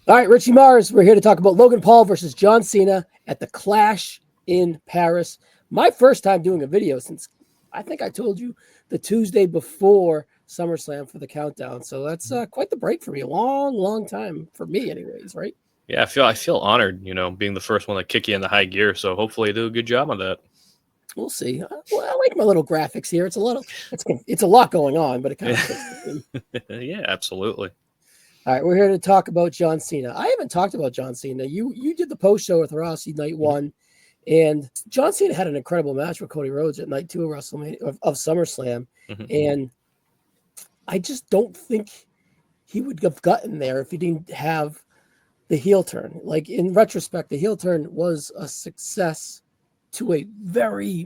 All right, Richie Mars, we're here to talk about Logan Paul versus John Cena at the Clash in Paris. My first time doing a video since I think I told you the Tuesday before SummerSlam for the countdown. So that's quite the break for me. A long, long time for me, anyways, right? Yeah, I feel honored, being the first one to kick you in the high gear. So hopefully I do a good job on that. We'll see. Well, I like my little graphics here. It's a lot going on, but it kind of Yeah, fits the theme. yeah, absolutely. All right, we're here to talk about John Cena. I haven't talked about John Cena. You did the post show with Rossi night one, and John Cena had an incredible match with Cody Rhodes at night two of WrestleMania of SummerSlam, Mhm. and I just don't think he would have gotten there if he didn't have the heel turn. Like in retrospect, the heel turn was a success to a very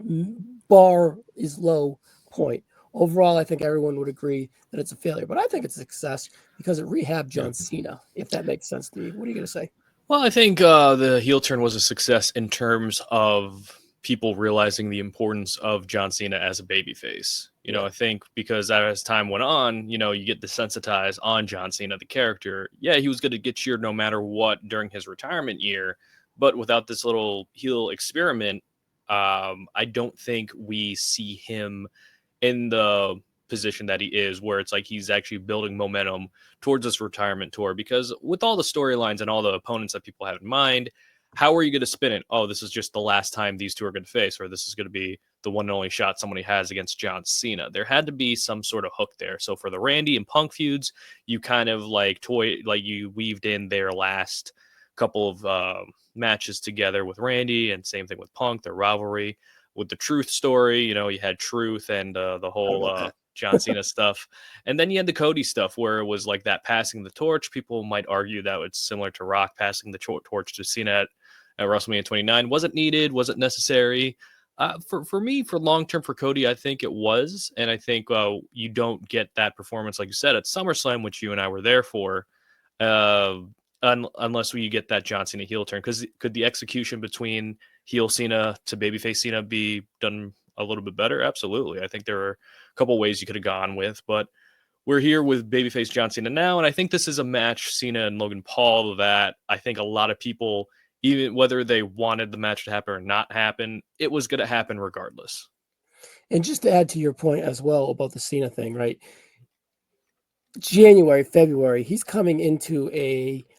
bar is low point. Overall, I think everyone would agree that it's a failure, but I think it's a success because it rehabbed Yeah. John Cena, if that makes sense to you. What are you going to say? Well, I think the heel turn was a success in terms of people realizing the importance of John Cena as a babyface. Yeah. I think because as time went on, you get desensitized on John Cena, the character. Yeah, he was going to get cheered no matter what during his retirement year, but without this little heel experiment, I don't think we see him in the position that he is, where it's like he's actually building momentum towards this retirement tour. Because with all the storylines and all the opponents that people have in mind, how are you going to spin it? Oh, this is just the last time these two are going to face, or this is going to be the one and only shot somebody has against John Cena. There had to be some sort of hook there. So for the Randy and Punk feuds, you kind of you weaved in their last couple of matches together with Randy, and same thing with Punk, their rivalry. With the Truth story, you had Truth and the How whole about that? John Cena stuff. And then you had the Cody stuff where it was like that passing the torch. People might argue that it's similar to Rock passing the torch to Cena at WrestleMania 29. Wasn't needed, wasn't necessary. For me, for long term for Cody, I think it was. And I think you don't get that performance, like you said, at SummerSlam, which you and I were there for. Uh, unless we get that John Cena heel turn, because could the execution between heel Cena to babyface Cena be done a little bit better? Absolutely. I think there are a couple ways you could have gone with, but we're here with babyface John Cena now, and I think this is a match, Cena and Logan Paul, that I think a lot of people, even whether they wanted the match to happen or not happen, it was going to happen regardless. And just to add to your point as well about the Cena thing, right? January, February, he's coming into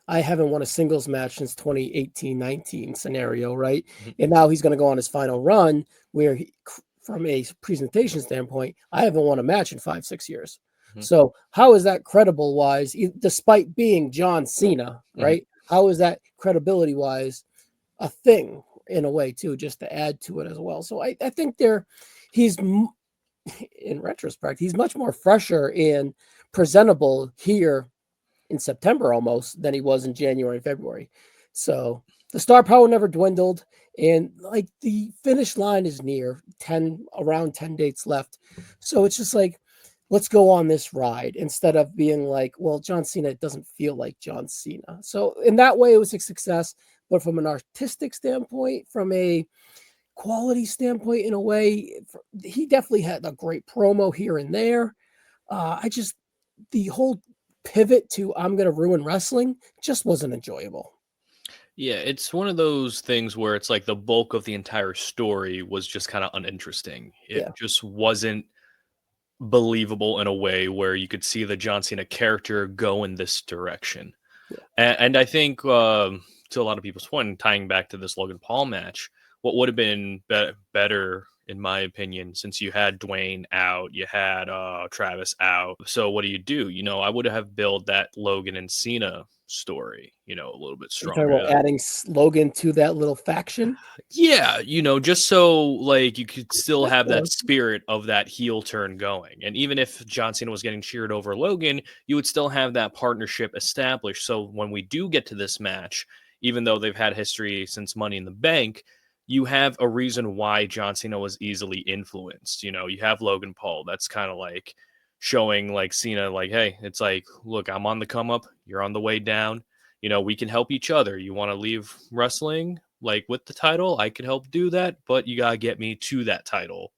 I haven't won a singles match since 2018-19 scenario, right? Mhm. And now he's going to go on his final run where from a presentation standpoint, I haven't won a match in 5-6 years. Mhm. So how is that credible wise, despite being John Cena, Mhm. right? How is that credibility wise a thing in a way too, just to add to it as well? So I think he's in retrospect, he's much more fresher and presentable here in September almost than he was in January, February. So the star power never dwindled. And like the finish line is near around 10 dates left. So it's just like, let's go on this ride instead of being like, well, John Cena doesn't feel like John Cena. So in that way, it was a success. But from an artistic standpoint, from a quality standpoint, in a way, he definitely had a great promo here and there. The whole pivot to I'm going to ruin wrestling just wasn't enjoyable. Yeah, it's one of those things where it's like the bulk of the entire story was just kind of uninteresting. It Yeah. just wasn't believable in a way where you could see the John Cena character go in this direction. Yeah. And I think to a lot of people's point, tying back to this Logan Paul match, what would have been better, in my opinion, since you had Dwayne out, you had Travis out. So what do? I would have built that Logan and Cena story, a little bit Are you talking about stronger. adding Logan to that little faction? Yeah, just so like you could still That's have fair. that spirit of that heel turn going. And even if John Cena was getting cheered over Logan, you would still have that partnership established. So when we do get to this match, even though they've had history since Money in the Bank, you have a reason why John Cena was easily influenced. You have Logan Paul. That's kind of like showing like Cena, like, hey, it's like, look, I'm on the come up, you're on the way down. We can help each other. You want to leave wrestling like with the title, I could help do that, but you gotta get me to that title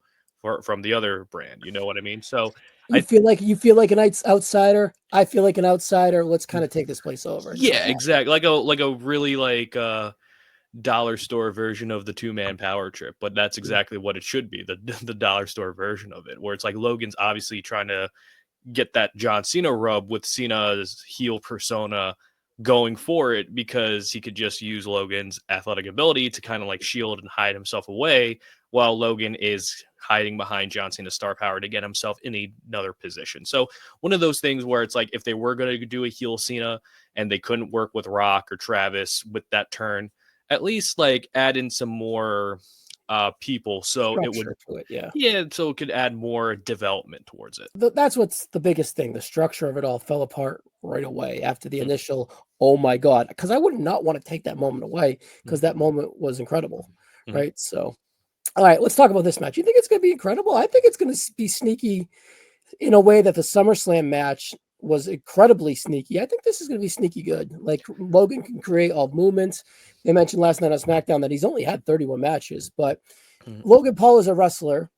from the other brand. You know what I mean? So I You feel like an outsider. I feel like an outsider. Let's kind of take this place over. Just like yeah, that. exactly. Like a really like dollar store version of the two-man power trip, but that's Yeah. exactly what it should be, the the dollar store version of it, where it's like Logan's obviously trying to get that John Cena rub with Cena's heel persona going for it because he could just use Logan's athletic ability to kind of like shield and hide himself away while Logan is hiding behind John Cena's star power to get himself in another position. So one of those things where it's like if they were going to do a heel Cena and they couldn't work with Rock or Travis with that turn, at least like add in some more people so it would Structure to it. Yeah. yeah, so it could add more development towards it. That's what's the biggest thing. The structure of it all fell apart right away after the Mhm, initial, oh my God. Because I would not want to take that moment away mhm, because that moment was incredible. mhm, Right. So, all right, let's talk about this match. You think it's going to be incredible? I think it's going to be sneaky in a way that the SummerSlam match was incredibly sneaky. I think this is going to be sneaky good. Like Logan can create all movements. They mentioned last night on SmackDown that he's only had 31 matches, but mhm, Logan Paul is a wrestler,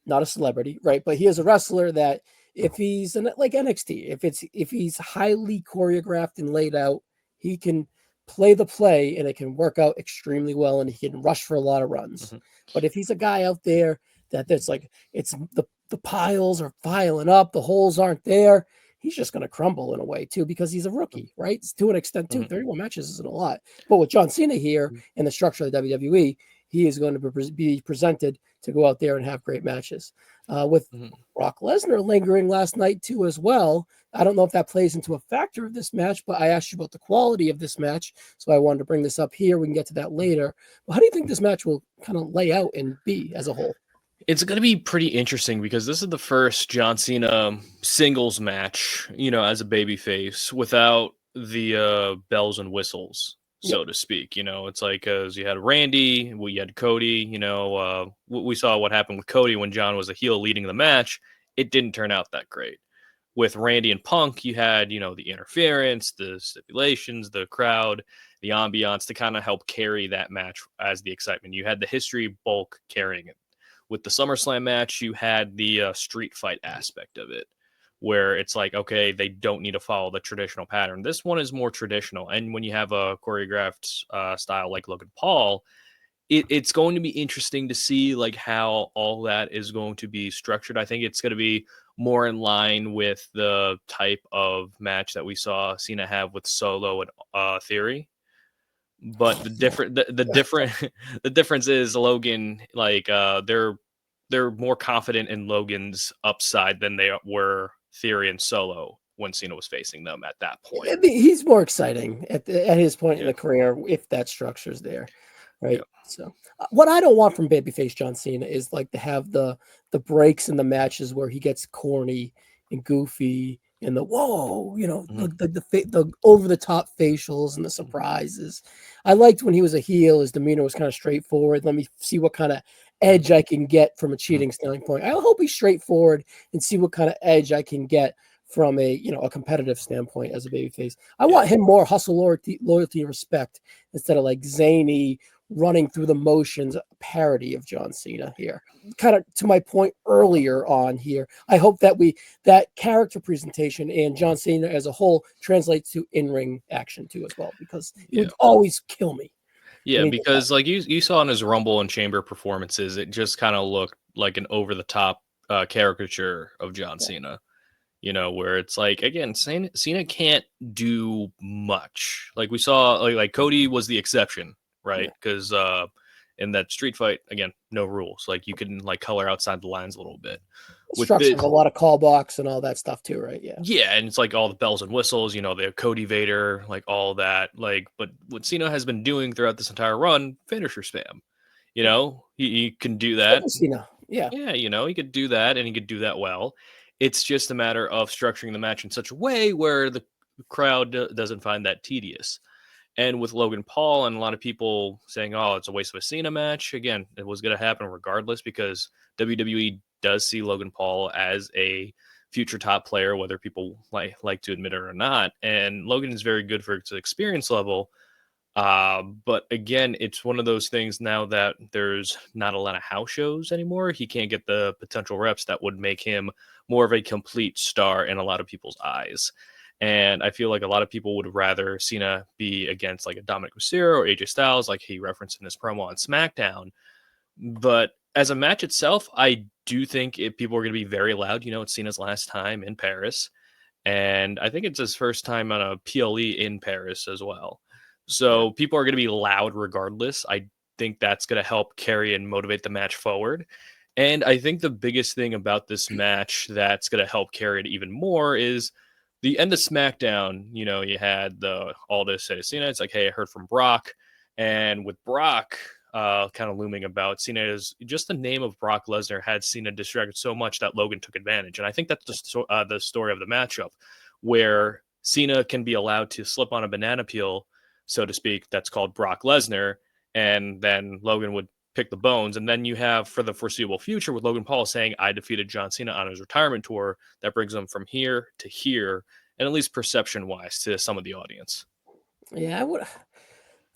not a celebrity, right? But he is a wrestler that if he's like NXT, if he's highly choreographed and laid out, he can play the play and it can work out extremely well and he can rush for a lot of runs. mhm, But if he's a guy out there that's like it's the piles are piling up, the holes aren't there, he's just going to crumble in a way too because he's a rookie, right? To an extent too. mhm, 31 matches isn't a lot. But with John Cena here mhm, and the structure of the WWE, he is going to be presented to go out there and have great matches. With mhm. Brock Lesnar lingering last night too as well. I don't know if that plays into a factor of this match, but I asked you about the quality of this match, so I wanted to bring this up here. We can get to that later. But how do you think this match will kind of lay out and be as a whole? It's going to be pretty interesting because this is the first John Cena singles match, you know, as a babyface without the bells and whistles, Yep. so to speak. You know, it's like as you had Randy, we had Cody. You know, we saw what happened with Cody when John was a heel leading the match. It didn't turn out that great. With Randy and Punk, you had, you know, the interference, the stipulations, the crowd, the ambiance to kind of help carry that match as the excitement. You had the history bulk carrying it. With the SummerSlam match, you had the street fight aspect of it, where it's like, okay, they don't need to follow the traditional pattern. This one is more traditional. And when you have a choreographed style like Logan Paul, it's going to be interesting to see like how all that is going to be structured. I think it's going to be more in line with the type of match that we saw Cena have with Solo and Theory. But the different the difference is Logan like they're more confident in Logan's upside than they were Theory and Solo when Cena was facing them at that point. I mean, he's more exciting at his point in Yeah, the career if that structure's there, yeah, right? So, what I don't want from babyface John Cena is like to have the breaks in the matches where he gets corny and goofy and the whoa, you know, mhm, the over the top facials and the mhm, surprises. I liked when he was a heel, his demeanor was kind of straightforward. Let me see what kind of mhm, edge I can get from a mhm, cheating standpoint. I hope he's straightforward and see what kind of edge I can get from a a competitive standpoint as a babyface. I yeah, want him more hustle, loyalty, and respect instead of like zany running through the motions parody of John Cena here. Kind of to my point earlier on here, I hope that that character presentation and John Cena as a whole translates to in-ring action too as well, because it yeah. would always kill me Yeah, when he did that. because like you saw in his Rumble and Chamber performances, it just kind of looked like an over the top caricature of John Yeah, Cena. You know, where it's like again, Cena can't do much. Like we saw, like Cody was the exception, right? yeah. Because in that street fight, again, no rules. Like you can like color outside the lines a little bit. With Structure this, of a lot of callbacks and all that stuff too, right? Yeah. yeah, and it's like all the bells and whistles, you know, the Cody Vader, like all that. Like, but what Cena has been doing throughout this entire run, finisher spam. You Yeah. know, he can do that. Simple Cena. Yeah. Yeah, you know, he could do that and he could do that well. It's just a matter of structuring the match in such a way where the crowd doesn't find that tedious. And with Logan Paul and a lot of people saying, oh, it's a waste of a Cena match, again, it was going to happen regardless because WWE does see Logan Paul as a future top player, whether people like to admit it or not. And Logan is very good for his experience level, but again, it's one of those things now that there's not a lot of house shows anymore. He can't get the potential reps that would make him more of a complete star in a lot of people's eyes. And I feel like a lot of people would rather Cena be against like a Dominic Mysterio or AJ Styles, like he referenced in his promo on SmackDown. But as a match itself, I do think people are going to be very loud. It's Cena's last time in Paris. And I think it's his first time on a PLE in Paris as well. So people are going to be loud regardless. I think that's going to help carry and motivate the match forward. And I think the biggest thing about this match that's going to help carry it even more is the end of SmackDown. You had all this say to Cena. It's like, hey, I heard from Brock. And with Brock kind of looming about, Cena is just the name of Brock Lesnar had Cena distracted so much that Logan took advantage. And I think that's the story of the matchup, where Cena can be allowed to slip on a banana peel, so to speak, that's called Brock Lesnar, and then Logan would pick the bones. And then you have, for the foreseeable future, with Logan Paul saying, I defeated John Cena on his retirement tour, that brings him from here to here, and at least perception-wise to some of the audience. Yeah,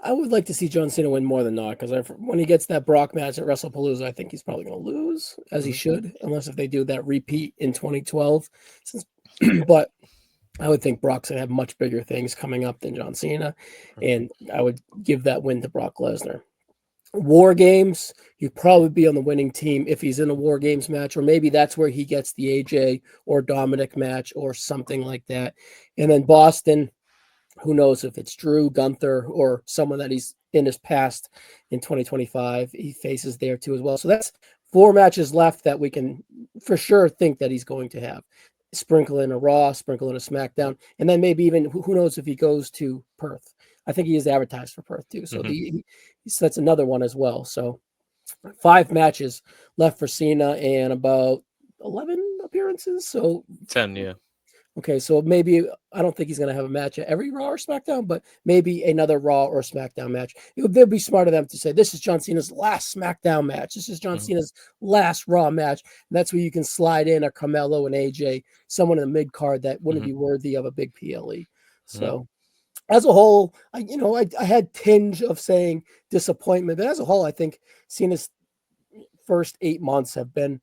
I would like to see John Cena win more than not, because when he gets that Brock match at WrestlePalooza, I think he's probably going to lose, as he should, unless if they do that repeat in 2012. But I would think Brock's going to have much bigger things coming up than John Cena, and I would give that win to Brock Lesnar. War Games, you'd probably be on the winning team if he's in a War Games match, or maybe that's where he gets the AJ or Dominic match or something like that. And then Boston, who knows if it's Drew, Gunther, or someone that he's in his past in 2025, he faces there too as well. So that's 4 matches left that we can for sure think that he's going to have. Sprinkle in a Raw, sprinkle in a SmackDown, and then maybe even, who knows if he goes to Perth. I think he is advertised for Perth too. So so that's another one as well. So 5 matches left for Cena and about 11 appearances. So 10, yeah. Okay, so maybe I don't think he's going to have a match at every Raw or SmackDown, but maybe another Raw or SmackDown match. They'd be smart of them to say, this is John Cena's last SmackDown match. This is John Cena's last Raw match. And that's where you can slide in a Carmelo and AJ, someone in the mid card that wouldn't be worthy of a big PLE. So as a whole, I had tinge of saying disappointment, but as a whole, I think Cena's first 8 months have been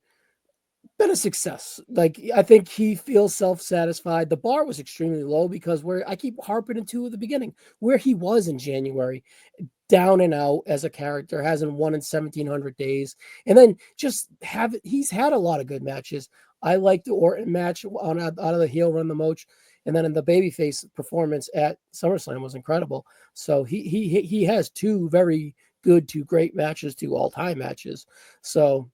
a success. Like, I think he feels self-satisfied. The bar was extremely low because I keep harping into at the beginning, where he was in January, down and out as a character, hasn't won in 1,700 days. And then he's had a lot of good matches. I like the Orton match out of the heel run the Moch. And then in the babyface performance at SummerSlam was incredible. So he has 2 very good to great matches, 2 all-time matches. So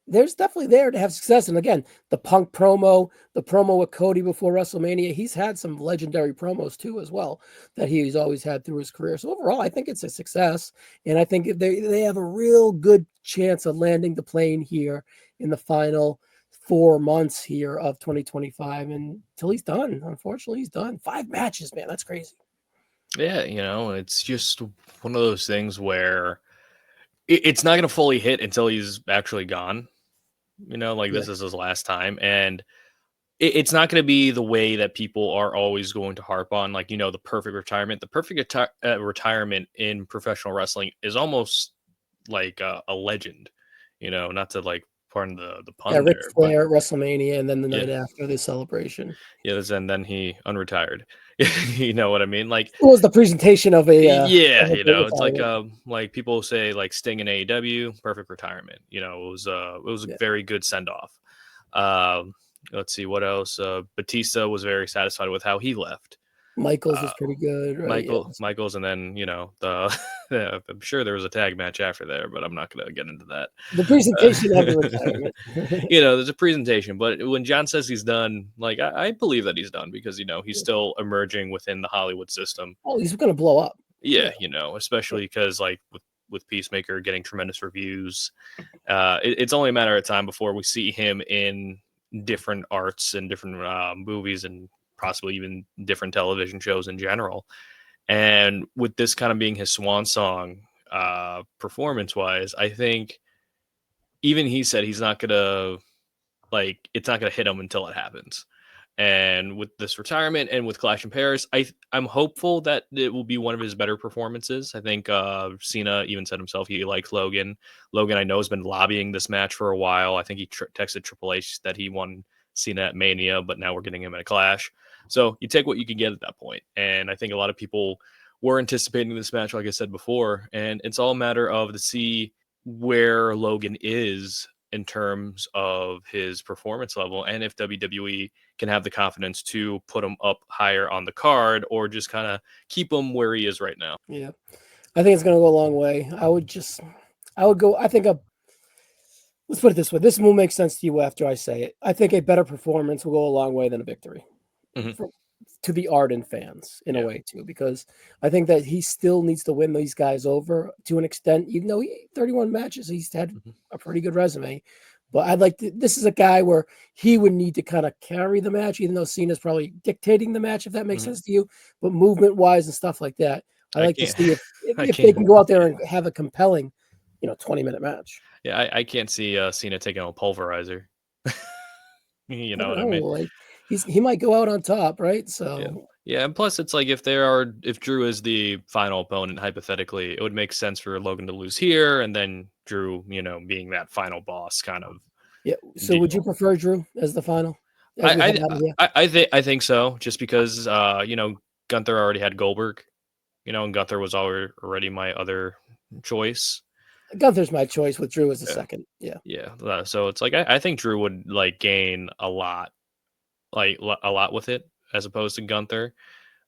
there's definitely there to have success. And again, the Punk promo, the promo with Cody before WrestleMania, he's had some legendary promos too as well that he's always had through his career. So overall, I think it's a success. And I think they have a real good chance of landing the plane here in the final 4 months here of 2025 until he's done. Unfortunately, he's done. 5 matches, man. That's crazy. Yeah, it's just one of those things where it's not going to fully hit until he's actually gone. This is his last time. And it's not going to be the way that people are always going to harp on, the perfect retirement. The perfect retirement in professional wrestling is almost like a legend, not to pardon the pun there. Ric Flair at WrestleMania, and then the night after the celebration. And then he unretired. You know what I mean? It was the presentation of a it's like people say Sting in AEW, perfect retirement. It was a very good send off. Let's see what else. Batista was very satisfied with how he left. Michaels was pretty good, right? Michaels, and then I'm sure there was a tag match after there, but I'm not going to get into that. The presentation of the retirement. There's a presentation, but when John says he's done, I believe that he's done because he's still emerging within the Hollywood system. Oh, he's going to blow up. Yeah, especially because with Peacemaker getting tremendous reviews, it's only a matter of time before we see him in different arts and different movies and possibly even different television shows in general. And with this kind of being his swan song performance wise, I think even he said he's not gonna it's not gonna hit him until it happens. And with this retirement and with Clash in Paris, I'm hopeful that it will be one of his better performances. I think Cena even said himself he likes Logan. Logan, I know, has been lobbying this match for a while. I think he texted Triple H that he won Cena at Mania, but now we're getting him at a Clash. So you take what you can get at that point. And I think a lot of people were anticipating this match, like I said before, and it's all a matter of to see where Logan is in terms of his performance level, and if WWE can have the confidence to put him up higher on the card or just kind of keep him where he is right now. Yeah. I think it's going to go a long way. I think let's put it this way. This will make sense to you after I say it. I think a better performance will go a long way than a victory Mhm. to the ardent fans in a Yeah. way too, because I think that he still needs to win these guys over to an extent, even though 31 matches, he's had Mhm. a pretty good resume. But this is a guy where he would need to kind of carry the match, even though Cena's probably dictating the match, if that makes Mhm. sense to you. But movement wise and stuff like that, I I like to can't. see I if they can't. can go out there and have a compelling, 20-minute match. Yeah, I can't see Cena taking a pulverizer. You I know don't what I know. mean? Like he might go out on top, right? Yeah. So Yeah, and plus it's like if Drew is the final opponent, hypothetically, it would make sense for Logan to lose here and then Drew, being that final boss kind of yeah. So would you deal. prefer Drew as the final as we head I out of here? I think so, just because Gunther already had Goldberg, and Gunther was already my other choice. Gunther's my choice with Drew as the Yeah. second. Yeah. Yeah. So it's like I think Drew would like gain a lot, a lot with it as opposed to Gunther.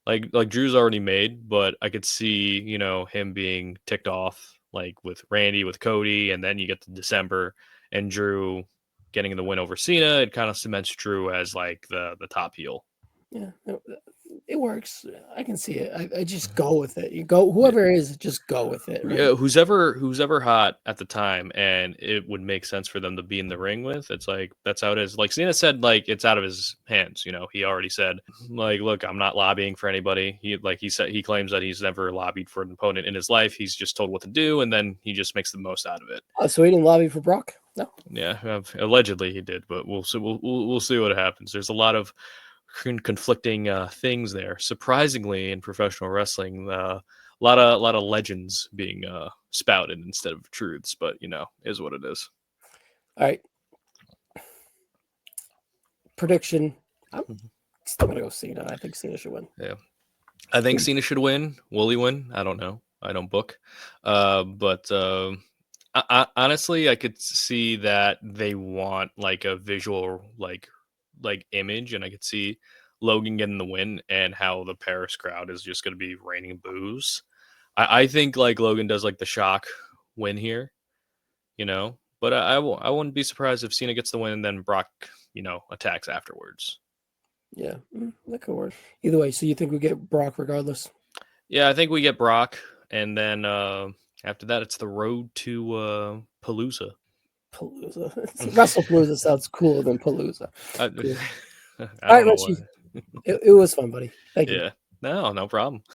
Like Drew's already made, but I could see, him being ticked off like with Randy, with Cody, and then you get to December and Drew getting the win over Cena. It kind of cements Drew as like the top heel. Yeah. It works. I can see it. I just go with it. You go Yeah. whoever it is, just go with it, right? Yeah, who's ever hot at the time, and it would make sense for them to be in the ring with. It's like that's how it is. Like Cena said, like it's out of his hands. He already said, like, look, I'm not lobbying for anybody. He claims that he's never lobbied for an opponent in his life. He's just told what to do, and then he just makes the most out of it. Oh, so he didn't lobby for Brock? No. Yeah, allegedly he did, but we'll see. We'll see what happens. There's a lot of conflicting things there. Surprisingly, in professional wrestling, a lot of legends being spouted instead of truths, but is what it is. All right. Prediction. I'm Mhm. still gonna go Cena. I think Cena should win. Yeah, I think Cena should win. Will he win? I don't know. I don't book, but honestly, I could see that they want like a visual like image, and I could see Logan getting the win and how the Paris crowd is just going to be raining boos. I think like Logan does like the shock win here, but I wouldn't be surprised if Cena gets the win and then Brock, attacks afterwards. Yeah, that could work. Either way, so you think we get Brock regardless? Yeah, I think we get Brock, and then after that, it's the road to Palooza. Palooza. I, WrestlePalooza sounds cooler than Palooza. I Cool. don't All right, know Richie. why. It was fun, buddy. Thank you. Yeah, no problem.